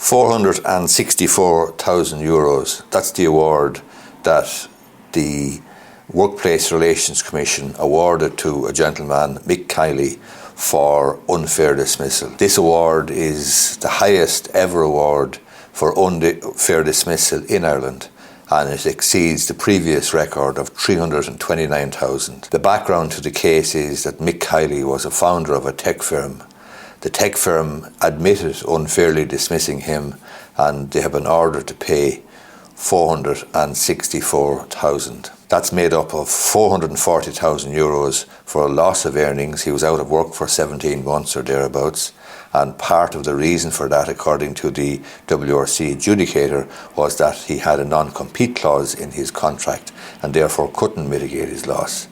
€464,000. That's the award that the Workplace Relations Commission awarded to a gentleman, Mick Kiley, for unfair dismissal. This award is the highest ever award for unfair dismissal in Ireland, and it exceeds the previous record of $329,000. The background to the case is that Mick Kiley was a founder of a tech firm. The tech firm admitted unfairly dismissing him, and they have been ordered to pay €464,000. That's made up of €440,000 for a loss of earnings. He was out of work for 17 months or thereabouts, and part of the reason for that, according to the WRC adjudicator, was that he had a non-compete clause in his contract and therefore couldn't mitigate his loss.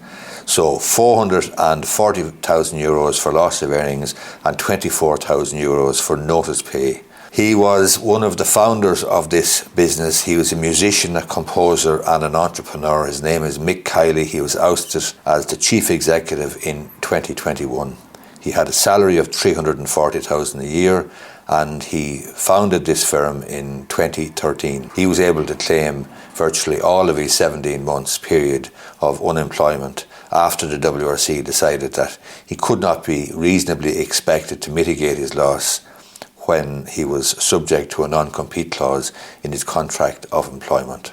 So €440,000 for loss of earnings and €24,000 for notice pay. He was one of the founders of this business. He was a musician, a composer and an entrepreneur. His name is Mick Kiley. He was ousted as the chief executive in 2021. He had a salary of $340,000 a year, and he founded this firm in 2013. He was able to claim virtually all of his 17 months period of unemployment after the WRC decided that he could not be reasonably expected to mitigate his loss when he was subject to a non-compete clause in his contract of employment.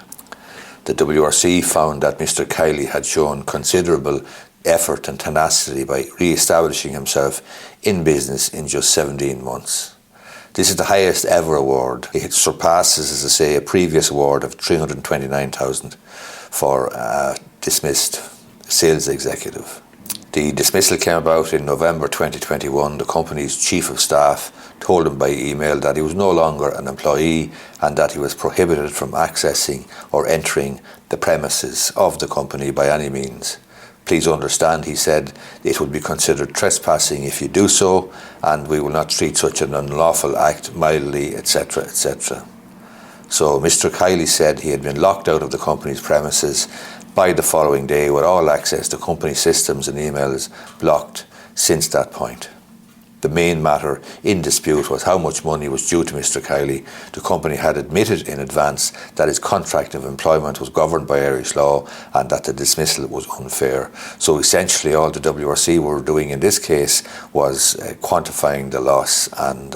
The WRC found that Mr. Kiley had shown considerable effort and tenacity by re-establishing himself in business in just 17 months. This is the highest ever award. It surpasses, as I say, a previous award of $329,000 for a dismissed sales executive. The dismissal came about in November 2021. The company's chief of staff told him by email that he was no longer an employee and that he was prohibited from accessing or entering the premises of the company by any means. Please understand, he said, it would be considered trespassing if you do so, and we will not treat such an unlawful act mildly, etc., etc. So Mr. Kiley said he had been locked out of the company's premises by the following day, with all access to company systems and emails blocked since that point. The main matter in dispute was how much money was due to Mr. Kiley. The company had admitted in advance that his contract of employment was governed by Irish law and that the dismissal was unfair. So essentially all the WRC were doing in this case was quantifying the loss and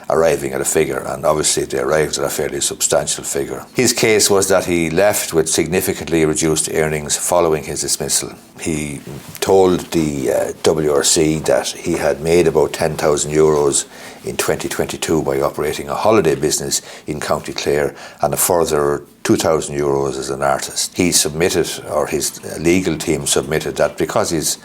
arriving at a figure, and obviously they arrived at a fairly substantial figure. His case was that he left with significantly reduced earnings following his dismissal. He told the WRC that he had made about €10,000 in 2022 by operating a holiday business in County Clare, and a further €2,000 as an artist. He submitted, or his legal team submitted, that because his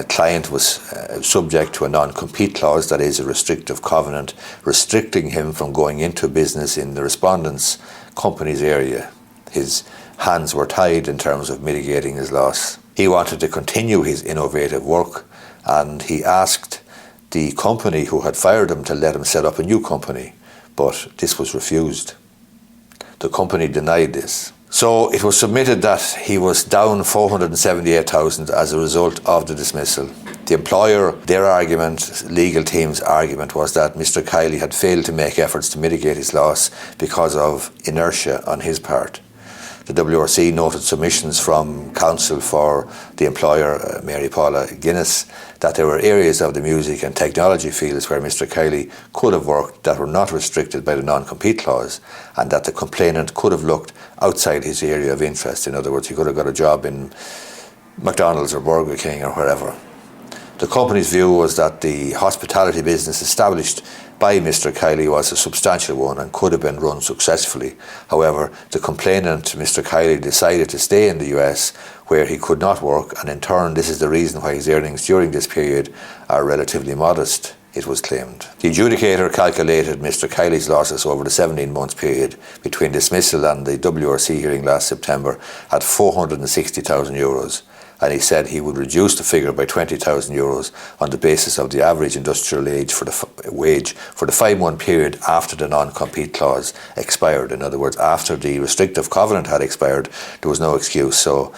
client was subject to a non-compete clause, that is a restrictive covenant restricting him from going into business in the respondent's company's area, his hands were tied in terms of mitigating his loss. He wanted to continue his innovative work, and he asked the company who had fired him to let him set up a new company, but this was refused. The company denied this. So it was submitted that he was down $478,000 as a result of the dismissal. The employer, their argument, legal team's argument, was that Mr. Kiley had failed to make efforts to mitigate his loss because of inertia on his part. The WRC noted submissions from counsel for the employer, Mary Paula Guinness, that there were areas of the music and technology fields where Mr. Kiley could have worked that were not restricted by the non-compete clause, and that the complainant could have looked outside his area of interest. In other words, he could have got a job in McDonald's or Burger King or wherever. The company's view was that the hospitality business established by Mr. Kiley was a substantial one and could have been run successfully. However, the complainant, Mr. Kiley, decided to stay in the US where he could not work, and in turn this is the reason why his earnings during this period are relatively modest, it was claimed. The adjudicator calculated Mr. Kiley's losses over the 17-month period between dismissal and the WRC hearing last September at €460,000, and he said he would reduce the figure by €20,000 on the basis of the average industrial wage for the 5-month period after the non-compete clause expired. In other words, after the restrictive covenant had expired, there was no excuse for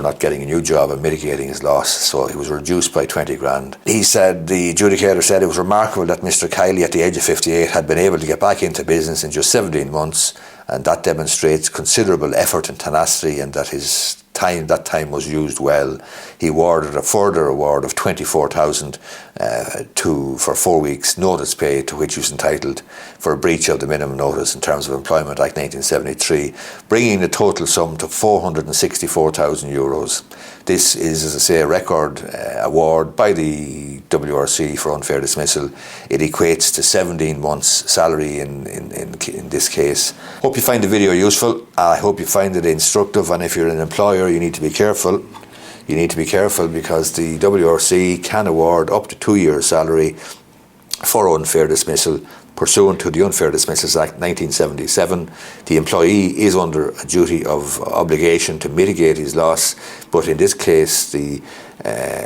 not getting a new job and mitigating his loss. So he was reduced by 20 grand. He said, the adjudicator said, it was remarkable that Mr. Kiley at the age of 58 had been able to get back into business in just 17 months, and that demonstrates considerable effort and tenacity, and that that time was used well. He awarded a further award of 24,000 for 4 weeks notice pay, to which he was entitled for a breach of the Minimum Notice in Terms of Employment Act 1973, bringing the total sum to €464,000. This is, as I say, a record award by the WRC for unfair dismissal. It equates to 17 months' salary in this case. Hope you find the video useful. I hope you find it instructive, and if you're an employer, you need to be careful. You need to be careful because the WRC can award up to 2 years' salary for unfair dismissal pursuant to the Unfair Dismissals Act 1977. The employee is under a duty of obligation to mitigate his loss, but in this case the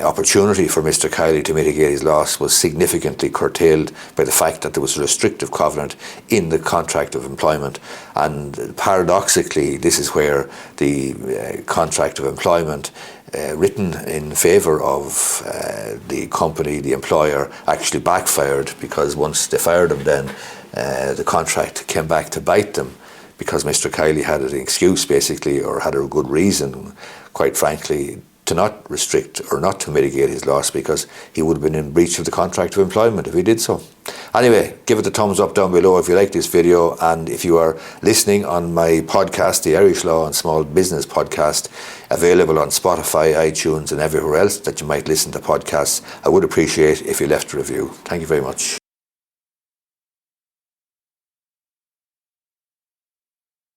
opportunity for Mr. Kiley to mitigate his loss was significantly curtailed by the fact that there was a restrictive covenant in the contract of employment. And paradoxically, this is where the contract of employment written in favour of the company, the employer, actually backfired, because once they fired him, then the contract came back to bite them, because Mr. Kiley had an excuse basically, or had a good reason, quite frankly, to not restrict or not to mitigate his loss, because he would have been in breach of the contract of employment if he did so. Anyway, give it a thumbs up down below if you like this video, and if you are listening on my podcast, the Irish Law and Small Business Podcast, available on Spotify, iTunes and everywhere else that you might listen to podcasts, I would appreciate if you left a review. Thank you very much.